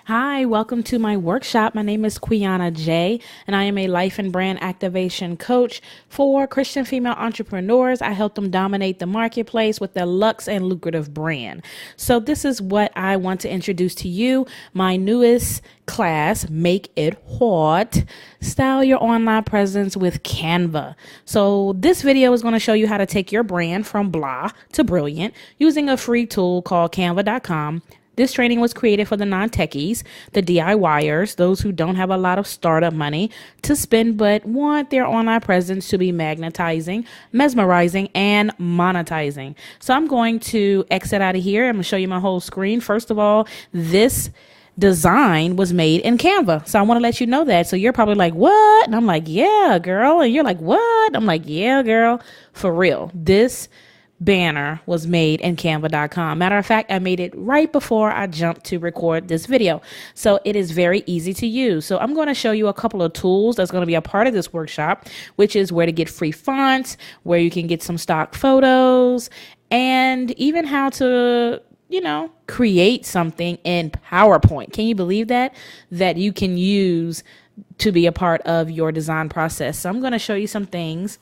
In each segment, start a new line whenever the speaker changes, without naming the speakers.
Hi, welcome to my workshop. My name is Quiana J, and I am a life and brand activation coach for Christian female entrepreneurs. I help them dominate the marketplace with their luxe and lucrative brand. So this is what I want to introduce to you, my newest class, Make It Haute, Style Your Online Presence with Canva. So this video is going to show you how to take your brand from blah to brilliant using a free tool called canva.com. This training was created for the non-techies, the DIYers, those who don't have a lot of startup money to spend but want their online presence to be magnetizing, mesmerizing, and monetizing. So I'm going to exit out of here. I'm going to show you my whole screen. First of all, this design was made in Canva. So I want to let you know that. So you're probably like, what? And I'm like, yeah, girl. And you're like, what? I'm like, yeah, girl. For real. This banner was made in canva.com. Matter of fact, I made it right before I jumped to record this video. So it is very easy to use. So I'm going to show you a couple of tools that's going to be a part of this workshop, which is where to get free fonts, where you can get some stock photos, and even how to create something in PowerPoint. Can you believe that you can use to be a part of your design process? So I'm going to show you some things.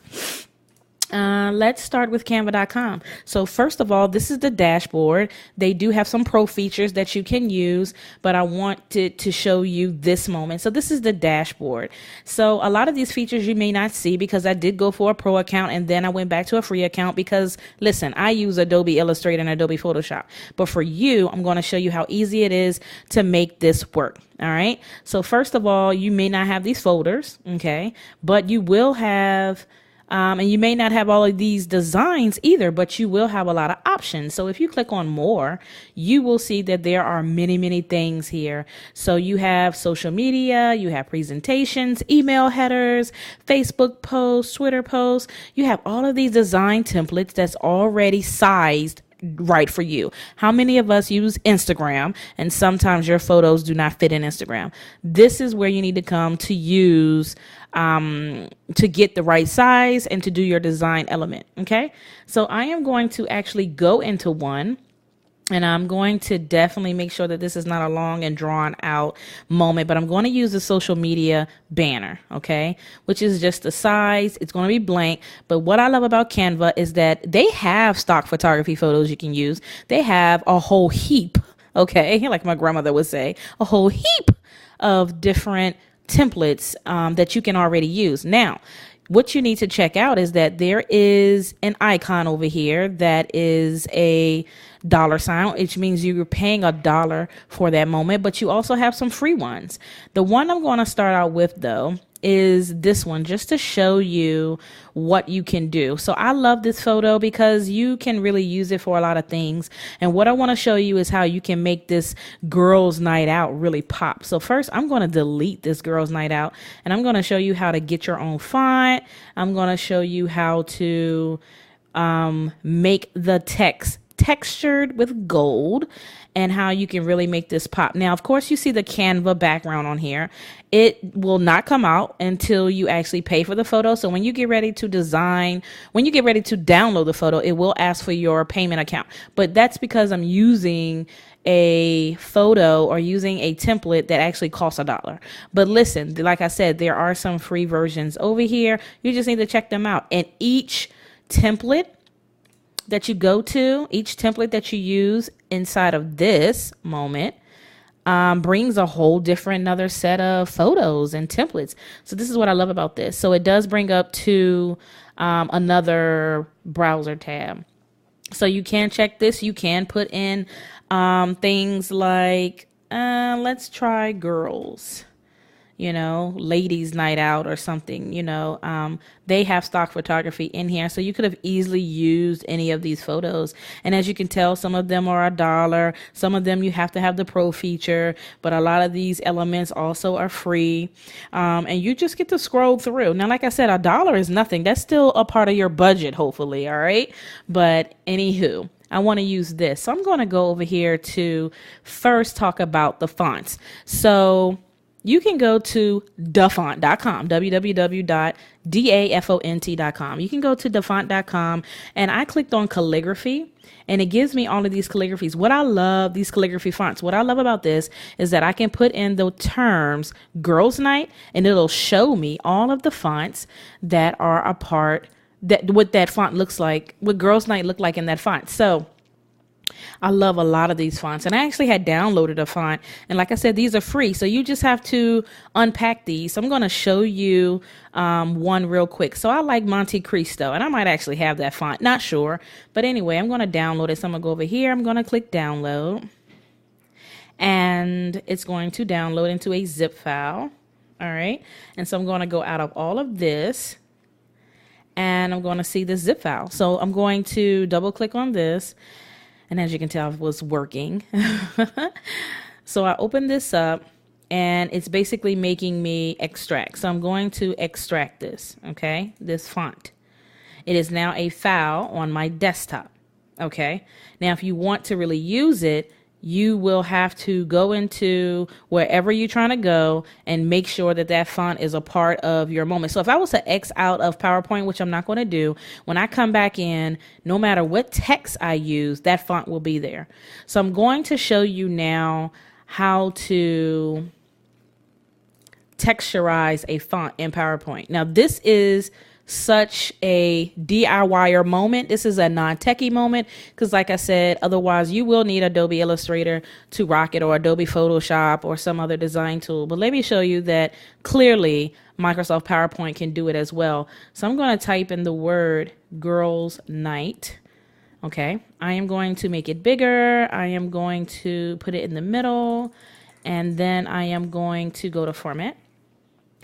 Let's start with canva.com. So first of all, this is the dashboard. They do have some pro features that you can use, but I wanted to show you this moment. So this is the dashboard. So a lot of these features you may not see because I did go for a pro account and then I went back to a free account because listen, I use Adobe Illustrator and Adobe Photoshop, but for you, I'm going to show you how easy it is to make this work. All right. So first of all, you may not have these folders. Okay. But you will have and you may not have all of these designs either, but you will have a lot of options. So if you click on more, you will see that there are many, many things here. So you have social media, you have presentations, email headers, Facebook posts, Twitter posts. You have all of these design templates that's already sized right for you. How many of us use Instagram and sometimes your photos do not fit in Instagram? This is where you need to come to use to get the right size and to do your design element. Okay. So I am going to actually go into one. And I'm going to definitely make sure that this is not a long and drawn out moment, but I'm going to use the social media banner, okay, which is just the size. It's going to be blank. But what I love about Canva is that they have stock photography photos you can use. They have a whole heap, okay, like my grandmother would say, a whole heap of different templates that you can already use. Now, what you need to check out is that there is an icon over here that is a $sign, which means you're paying $1 for that moment, but you also have some free ones. The one I'm going to start out with though is this one, just to show you what you can do. So I love this photo because you can really use it for a lot of things. And what I want to show you is how you can make this girls' night out really pop. So first I'm going to delete this girls' night out and I'm going to show you how to get your own font. I'm going to show you how to make the text textured with gold and how you can really make this pop. Now, of course, you see the Canva background on here. It will not come out until you actually pay for the photo. So when you get ready to design, when you get ready to download the photo, it will ask for your payment account. But that's because I'm using a photo or using a template that actually costs $1. But listen, like I said, there are some free versions over here. You just need to check them out. And each template that you go to, each template that you use inside of this moment brings a whole different another set of photos and templates. So this is what I love about this. So it does bring up to another browser tab. So you can check this. You can put in things like, let's try girls. Ladies night out or something, they have stock photography in here. So you could have easily used any of these photos. And as you can tell, some of them are $1. Some of them you have to have the pro feature, but a lot of these elements also are free. And you just get to scroll through. Now, like I said, $1 is nothing. That's still a part of your budget, hopefully. All right. But anywho, I want to use this. So I'm going to go over here to first talk about the fonts. So you can go to dafont.com, www.dafont.com. You can go to dafont.com, and I clicked on calligraphy, and it gives me all of these calligraphies. What I love, these calligraphy fonts, what I love about this is that I can put in the terms girls night, and it'll show me all of the fonts that are a part, that what that font looks like, what girls night look like in that font. So I love a lot of these fonts, and I actually had downloaded a font, and like I said, these are free, so you just have to unpack these. So I'm going to show you one real quick. So I like Monte Cristo, and I might actually have that font, not sure, but anyway, I'm going to download it. So I'm going to go over here, I'm going to click download, and it's going to download into a zip file. All right, and so I'm going to go out of all of this, and I'm going to see the zip file. So I'm going to double click on this. And as you can tell, it was working. So I opened this up, and it's basically making me extract. So I'm going to extract this, okay, this font. It is now a file on my desktop, okay? Now, if you want to really use it, you will have to go into wherever you're trying to go and make sure that that font is a part of your moment. So if I was to X out of PowerPoint, which I'm not going to do, when I come back in, no matter what text I use, that font will be there. So I'm going to show you now how to texturize a font in PowerPoint. Now, this is such a DIYer moment. This is a non-techie moment because, like I said, otherwise you will need Adobe Illustrator to rock it, or Adobe Photoshop, or some other design tool. But let me show you that clearly Microsoft PowerPoint can do it as well. So I'm going to type in the word girls night. Okay, I am going to make it bigger. I am going to put it in the middle, and then I am going to go to format.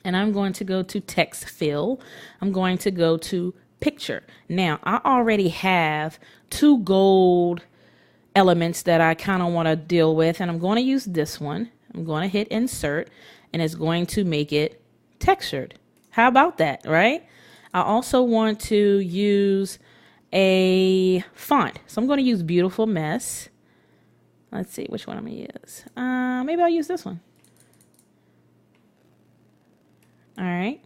And I'm going to go to text fill. I'm going to go to picture. Now, I already have two gold elements that I kind of want to deal with, and I'm going to use this one. I'm going to hit insert, and it's going to make it textured. How about that, right? I also want to use a font. So I'm going to use Beautiful Mess. Let's see which one I'm going to use. Maybe I'll use this one. All right.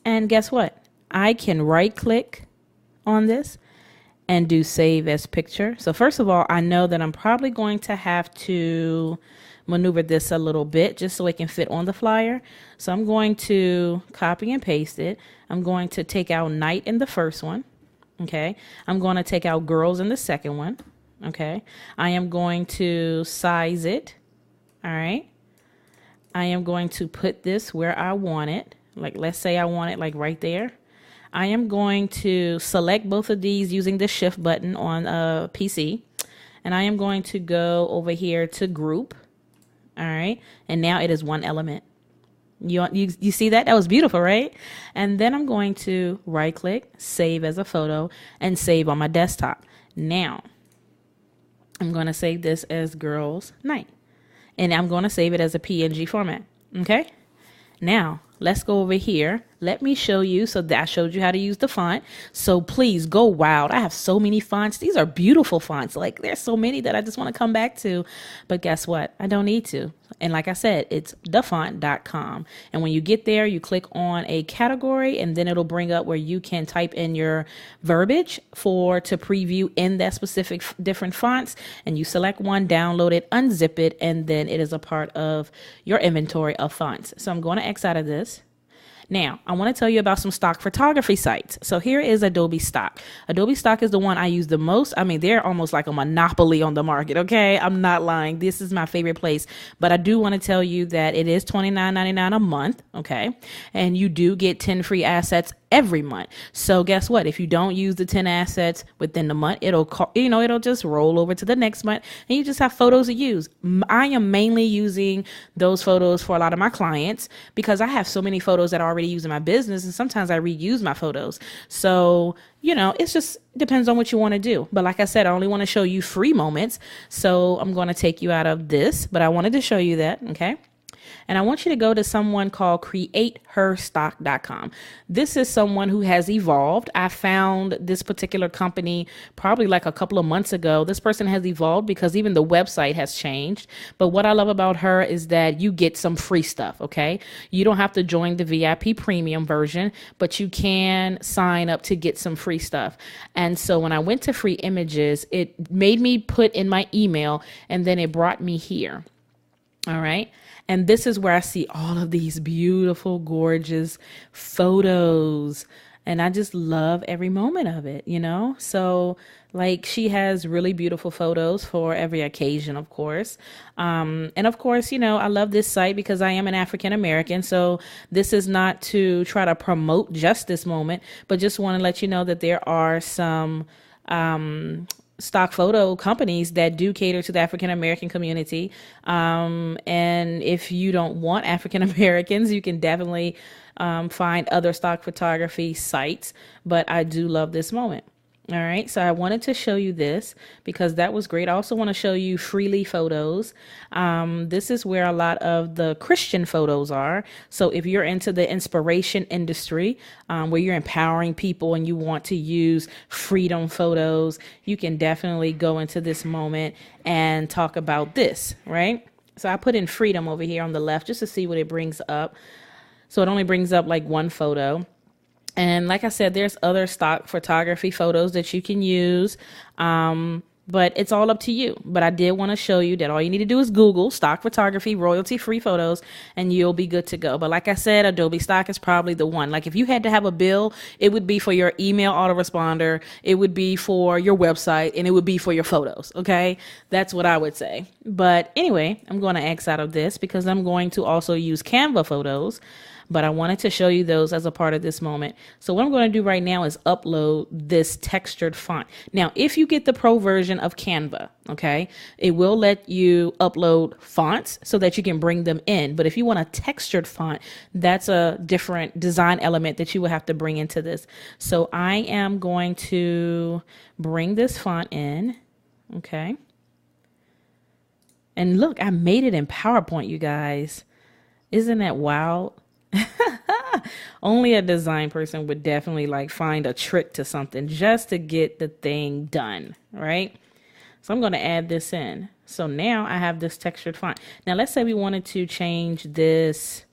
And guess what? I can right click on this and do save as picture. So first of all, I know that I'm probably going to have to maneuver this a little bit just so it can fit on the flyer. So I'm going to copy and paste it. I'm going to take out night in the first one. Okay. I'm going to take out girls in the second one. Okay. I am going to size it. All right. I am going to put this where I want it. Like, let's say I want it like right there. I am going to select both of these using the shift button on a PC. And I am going to go over here to group. All right. And now it is one element. You see that? That was beautiful, right? And then I'm going to right click, save as a photo, and save on my desktop. Now, I'm going to save this as girls night. And I'm going to save it as a PNG format. Okay. Now let's go over here. Let me show you. So that I showed you how to use the font. So please go wild. I have so many fonts. These are beautiful fonts. Like, there's so many that I just want to come back to. But guess what? I don't need to. And like I said, it's dafont.com. And when you get there, you click on a category, and then it'll bring up where you can type in your verbiage to preview in that specific different fonts. And you select one, download it, unzip it, and then it is a part of your inventory of fonts. So I'm going to X out of this. Now, I want to tell you about some stock photography sites. So here is Adobe Stock. Adobe Stock is the one I use the most. I mean, they're almost like a monopoly on the market, okay? I'm not lying. This is my favorite place. But I do want to tell you that it is $29.99 a month, okay? And you do get 10 free assets every month. So guess what? If you don't use the 10 assets within the month, it'll just roll over to the next month, and you just have photos to use. I am mainly using those photos for a lot of my clients because I have so many photos that I already use in my business, and sometimes I reuse my photos. So, it's just depends on what you want to do. But like I said, I only want to show you free moments. So I'm going to take you out of this, but I wanted to show you that. Okay. And I want you to go to someone called createherstock.com. This is someone who has evolved. I found this particular company probably like a couple of months ago. This person has evolved because even the website has changed. But what I love about her is that you get some free stuff, okay? You don't have to join the VIP premium version, but you can sign up to get some free stuff. And so when I went to free images, it made me put in my email and then it brought me here. All right. And this is where I see all of these beautiful, gorgeous photos. And I just love every moment of it, you know? So like she has really beautiful photos for every occasion, of course. And of course, you know, I love this site because I am an African American. So this is not to try to promote just this moment, but just want to let you know that there are some stock photo companies that do cater to the African American community. And if you don't want African Americans, you can definitely find other stock photography sites. But I do love this moment. All right, so I wanted to show you this because that was great. I also want to show you freely photos. This is where a lot of the Christian photos are. So if you're into the inspiration industry, where you're empowering people and you want to use freedom photos, you can definitely go into this moment and talk about this, right? So I put in freedom over here on the left just to see what it brings up. So it only brings up like one photo. And like I said, there's other stock photography photos that you can use, but it's all up to you. But I did want to show you that all you need to do is Google stock photography, royalty-free photos, and you'll be good to go. But like I said, Adobe Stock is probably the one. Like if you had to have a bill, it would be for your email autoresponder, it would be for your website, and it would be for your photos, okay? That's what I would say. But anyway, I'm going to X out of this because I'm going to also use Canva photos. But I wanted to show you those as a part of this moment. So what I'm going to do right now is upload this textured font. Now, if you get the pro version of Canva, okay, it will let you upload fonts so that you can bring them in. But if you want a textured font, that's a different design element that you will have to bring into this. So I am going to bring this font in, okay. And look, I made it in PowerPoint, you guys. Isn't that wild? Only a design person would definitely like find a trick to something just to get the thing done, right? So I'm going to add this in. So now I have this textured font. Now let's say we wanted to change this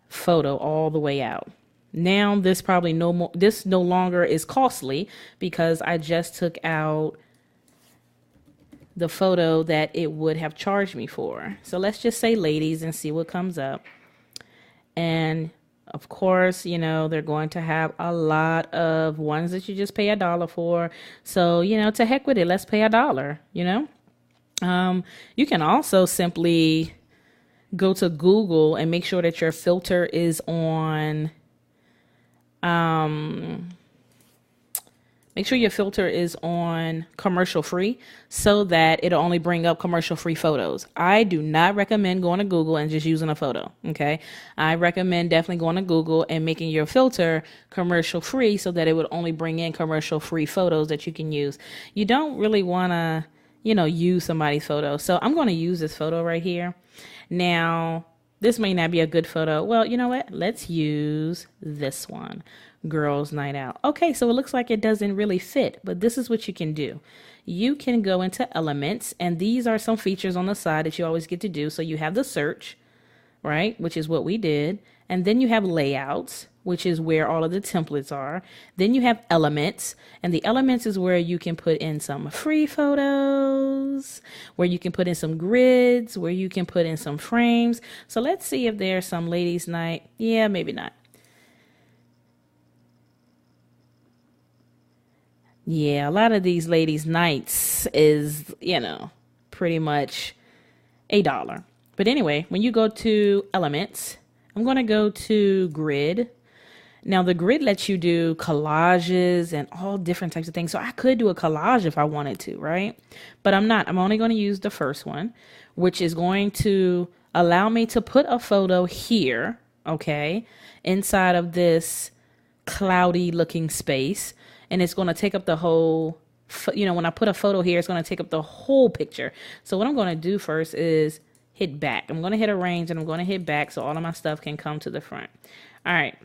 photo all the way out. Now this probably no longer is costly because I just took out the photo that it would have charged me for. So let's just say ladies and see what comes up. And of course, you know, they're going to have a lot of ones that you just pay $1 for. So, you know, to heck with it, let's pay $1, you know. You can also simply go to Google and make sure that your filter is on, make sure your filter is on commercial free so that it'll only bring up commercial free photos. I do not recommend going to Google and just using a photo. Okay. I recommend definitely going to Google and making your filter commercial free so that it would only bring in commercial free photos that you can use. You don't really want to, you know, use somebody's photo. So I'm going to use this photo right here. Now, this may not be a good photo. Well, you know what? Let's use this one. Girls' night out. Okay, so it looks like it doesn't really fit, but this is what you can do. You can go into elements, and these are some features on the side that you always get to do. So you have the search, right, which is what we did. And then you have layouts, which is where all of the templates are. Then you have elements, and the elements is where you can put in some free photos, where you can put in some grids, where you can put in some frames. So let's see if there's some ladies' night. Yeah, maybe not. Yeah, a lot of these ladies' nights is, you know, pretty much $1. But anyway, when you go to elements, I'm going to go to grid. Now, the grid lets you do collages and all different types of things. So I could do a collage if I wanted to, right? But I'm not. I'm only going to use the first one, which is going to allow me to put a photo here, okay, inside of this cloudy looking space. And it's going to take up the whole, you know, when I put a photo here, it's going to take up the whole picture. So what I'm going to do first is hit back. I'm going to hit arrange and I'm going to hit back so all of my stuff can come to the front. All right.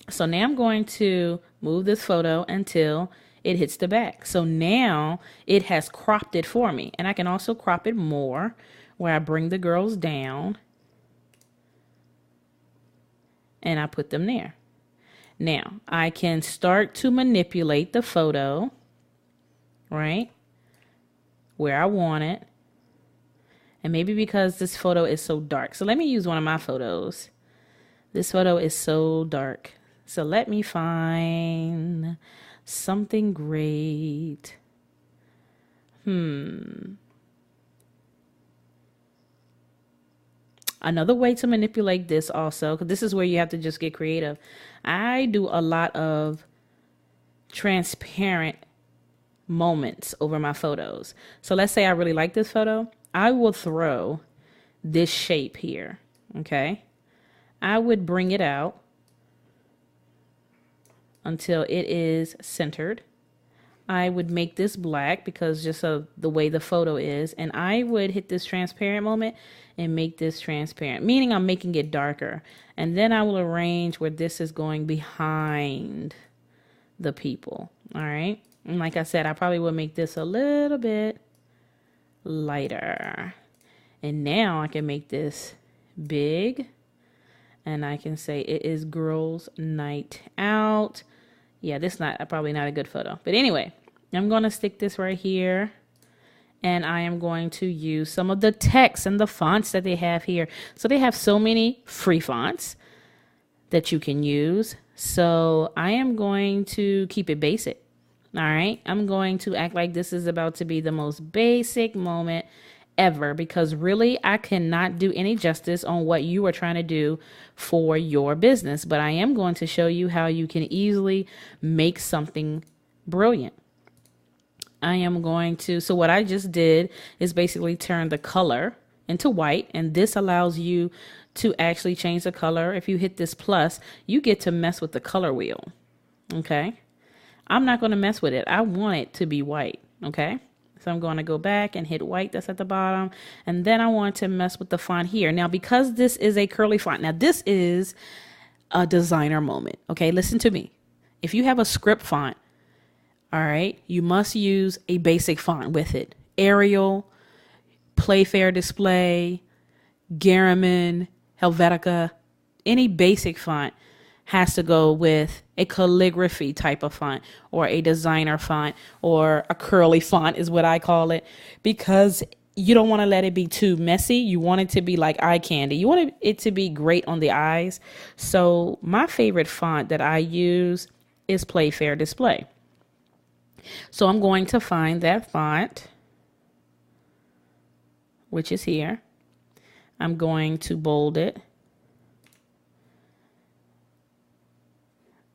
So now I'm going to move this photo until it hits the back. So now it has cropped it for me. And I can also crop it more where I bring the girls down and I put them there. Now I can start to manipulate the photo, right, where I want it. And maybe because this photo is so dark. So let me use one of my photos. This photo is so dark. So let me find something great. Another way to manipulate this also, because this is where you have to just get creative. I do a lot of transparent moments over my photos. So let's say I really like this photo. I will throw this shape here, okay? I would bring it out until it is centered. I would make this black because just of the way the photo is. And I would hit this transparent moment and make this transparent, meaning I'm making it darker. And then I will arrange where this is going behind the people. All right. And like I said, I probably will make this a little bit lighter. And now I can make this big. And I can say it is girls' night out. Yeah, this is probably not a good photo. But anyway, I'm going to stick this right here. And I am going to use some of the text and the fonts that they have here. So they have so many free fonts that you can use. So I am going to keep it basic. All right. I'm going to act like this is about to be the most basic moment ever, because really I cannot do any justice on what you are trying to do for your business. But I am going to show you how you can easily make something brilliant. I am going to, so what I just did is basically turn the color into white, and this allows you to actually change the color. If you hit this plus, you get to mess with the color wheel. Okay. I'm not going to mess with it. I want it to be white. Okay. So I'm going to go back and hit white that's at the bottom. And then I want to mess with the font here. Now, because this is a curly font, now this is a designer moment. Okay, listen to me. If you have a script font, all right, you must use a basic font with it. Arial, Playfair Display, Garamond, Helvetica, any basic font has to go with a calligraphy type of font or a designer font, or a curly font is what I call it, because you don't want to let it be too messy. You want it to be like eye candy. You want it to be great on the eyes. So my favorite font that I use is Playfair Display. So I'm going to find that font, which is here. I'm going to bold it.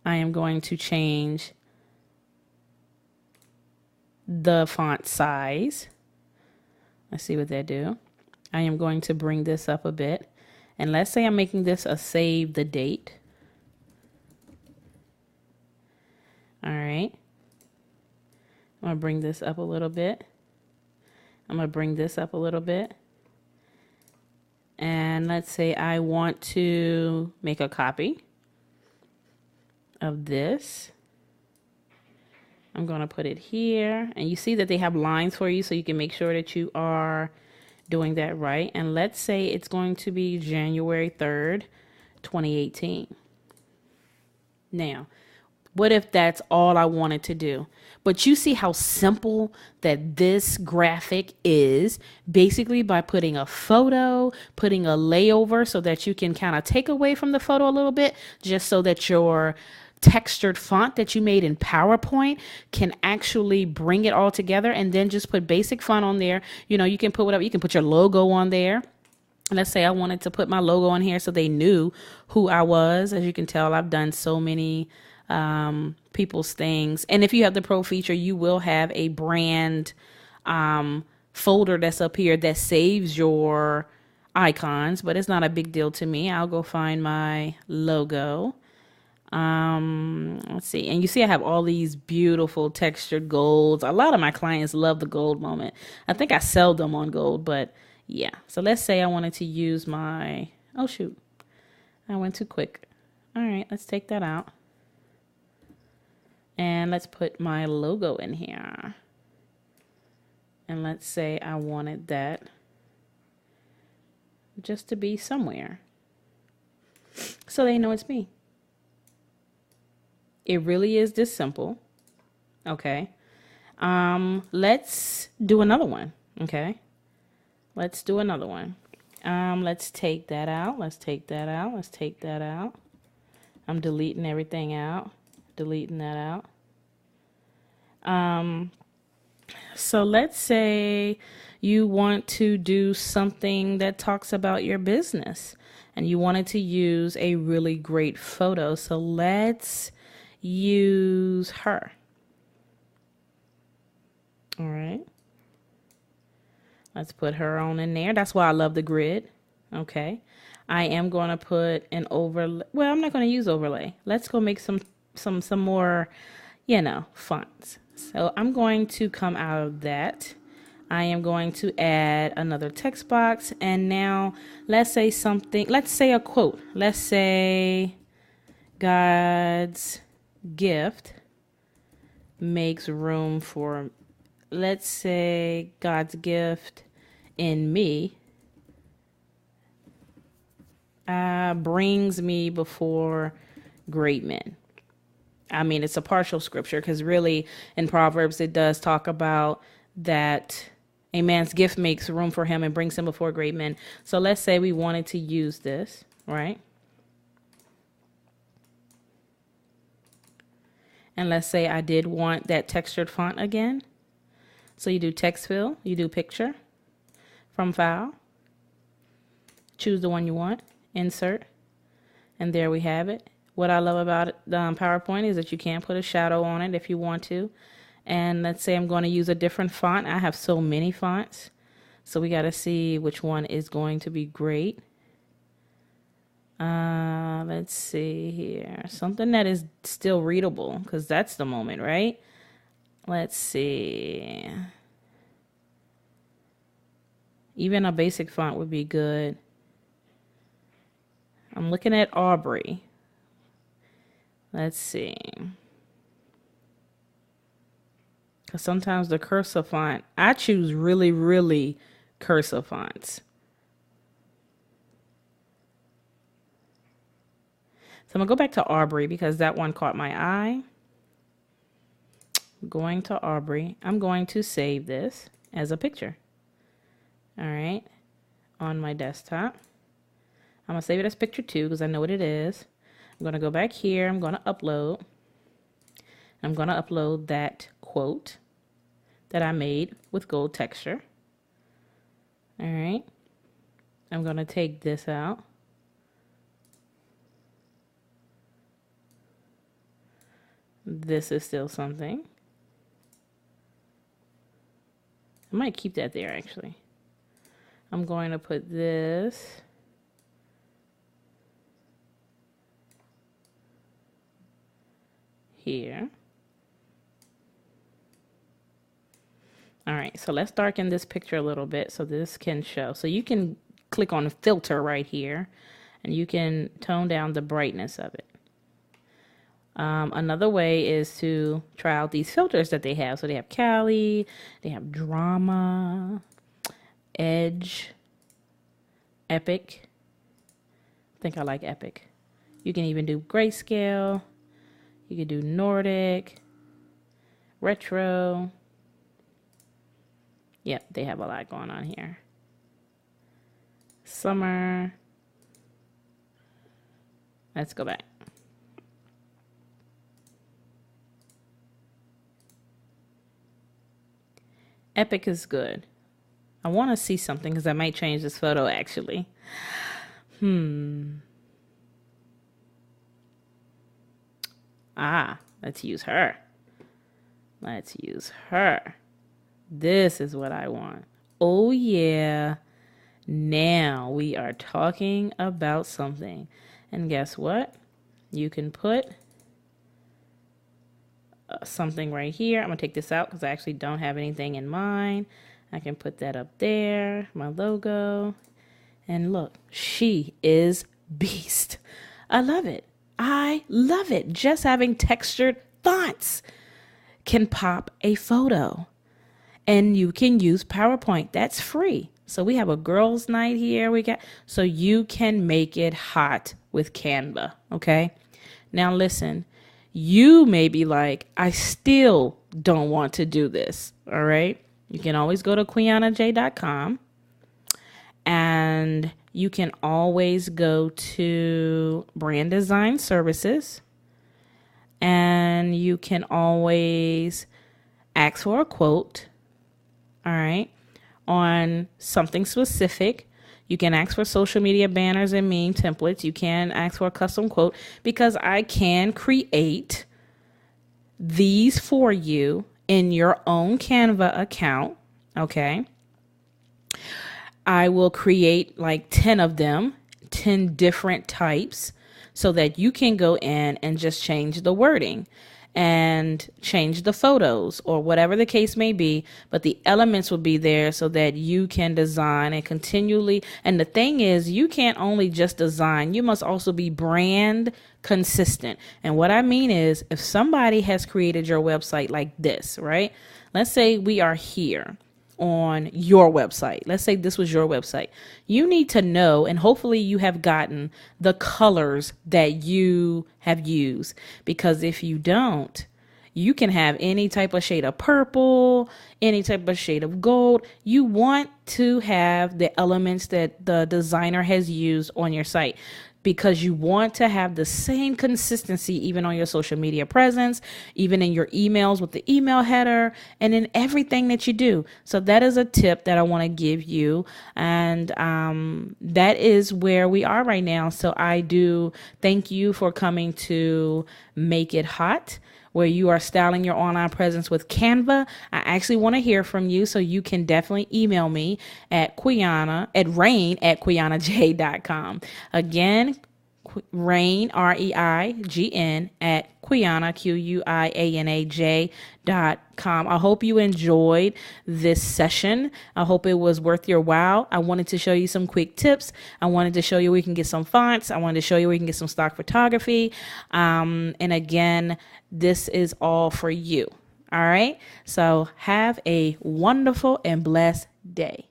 I am going to change the font size. Let's see what that do. I am going to bring this up a bit. And let's say I'm making this a save the date. All right. I'm going to bring this up a little bit. I'm going to bring this up a little bit. And let's say I want to make a copy of this. I'm going to put it here, and you see that they have lines for you, so you can make sure that you are doing that right. And let's say it's going to be January 3rd, 2018. Now, what if that's all I wanted to do? But you see how simple that this graphic is, basically by putting a photo, putting a layover so that you can kind of take away from the photo a little bit, just so that your textured font that you made in PowerPoint can actually bring it all together, and then just put basic font on there. You know, you can put whatever, you can put your logo on there. Let's say I wanted to put my logo on here so they knew who I was. As you can tell, I've done so many people's things. And if you have the pro feature, you will have a brand folder that's up here that saves your icons, but it's not a big deal to me. I'll go find my logo. Let's see. And you see I have all these beautiful textured golds. A lot of my clients love the gold moment. I think I sell them on gold, but Yeah. So let's say I wanted to use my, oh shoot, I went too quick. All right, let's take that out. And let's put my logo in here. And let's say I wanted that just to be somewhere, so they know it's me. It really is this simple. Okay. Let's do another one. Okay. Let's do another one. Let's take that out. Let's take that out. Let's take that out. I'm deleting everything out. Deleting that out. So let's say you want to do something that talks about your business and you wanted to use a really great photo. So let's use her. All right. Let's put her on in there. That's why I love the grid. Okay. I am going to put an overlay. Well, I'm not going to use overlay. Let's go make some more, fonts. So I'm going to come out of that. I am going to add another text box. And now let's say something, let's say a quote. Let's say God's gift makes room for, let's say God's gift in me brings me before great men. I mean, it's a partial scripture because really in Proverbs, it does talk about that a man's gift makes room for him and brings him before great men. So let's say we wanted to use this, right? And let's say I did want that textured font again. So you do text fill, you do picture from file, choose the one you want, insert, and there we have it. What I love about PowerPoint is that you can put a shadow on it if you want to. And let's say I'm going to use a different font. I have so many fonts. So we got to see which one is going to be great. Let's see here. Something that is still readable because that's the moment, right? Let's see. Even a basic font would be good. I'm looking at Aubrey. Let's see. Because sometimes the cursive font, I choose really, really cursive fonts. So I'm going to go back to Aubrey because that one caught my eye. Going to Aubrey. I'm going to save this as a picture. All right. On my desktop. I'm going to save it as picture 2 because I know what it is. I'm going to go back here. I'm going to upload. I'm going to upload that quote that I made with gold texture. All right. I'm going to take this out. This is still something. I might keep that there actually. I'm going to put this here. All right, so let's darken this picture a little bit so this can show. So you can click on filter right here and you can tone down the brightness of it. Another way is to try out these filters that they have. So they have Cali, they have Drama, Edge, Epic. I think I like Epic. You can even do Grayscale. You can do Nordic, Retro. Yep, they have a lot going on here. Summer. Let's go back. Epic is good. I want to see something because I might change this photo actually. Let's use her. Let's use her. This is what I want. Oh yeah. Now we are talking about something. And guess what? You can put something right here. I'm going to take this out because I actually don't have anything in mind. I can put that up there, my logo. And look, she is beast. I love it. I love it. Just having textured fonts can pop a photo. And you can use PowerPoint. That's free. So we have a girls' night here. So you can make it hot with Canva. Okay. Now listen, you may be like, I still don't want to do this. All right. You can always go to quianaj.com, and you can always go to brand design services, and you can always ask for a quote. All right. On something specific. You can ask for social media banners and meme templates. You can ask for a custom quote, because I can create these for you in your own Canva account. Okay. I will create like 10 of them, 10 different types, so that you can go in and just change the wording and change the photos or whatever the case may be. But the elements will be there so that you can design and continually. And the thing is, you can't only just design, you must also be brand consistent. And what I mean is, if somebody has created your website like this, right? Let's say we are here on your website. Let's say this was your website. You need to know, and hopefully you have gotten the colors that you have used, because if you don't, you can have any type of shade of purple, any type of shade of gold. You want to have the elements that the designer has used on your site, because you want to have the same consistency even on your social media presence, even in your emails with the email header, and in everything that you do. So that is a tip that I want to give you. And that is where we are right now. So I do thank you for coming to Make It Hot, where you are styling your online presence with Canva. I actually want to hear from you, so you can definitely email me at rain@quianaj.com. Again, Rain, REIGN, at Quiana, QUIANAJ.com. I hope you enjoyed this session. I hope it was worth your while. I wanted to show you some quick tips. I wanted to show you where you can get some fonts. I wanted to show you where you can get some stock photography. And again, this is all for you. All right. So have a wonderful and blessed day.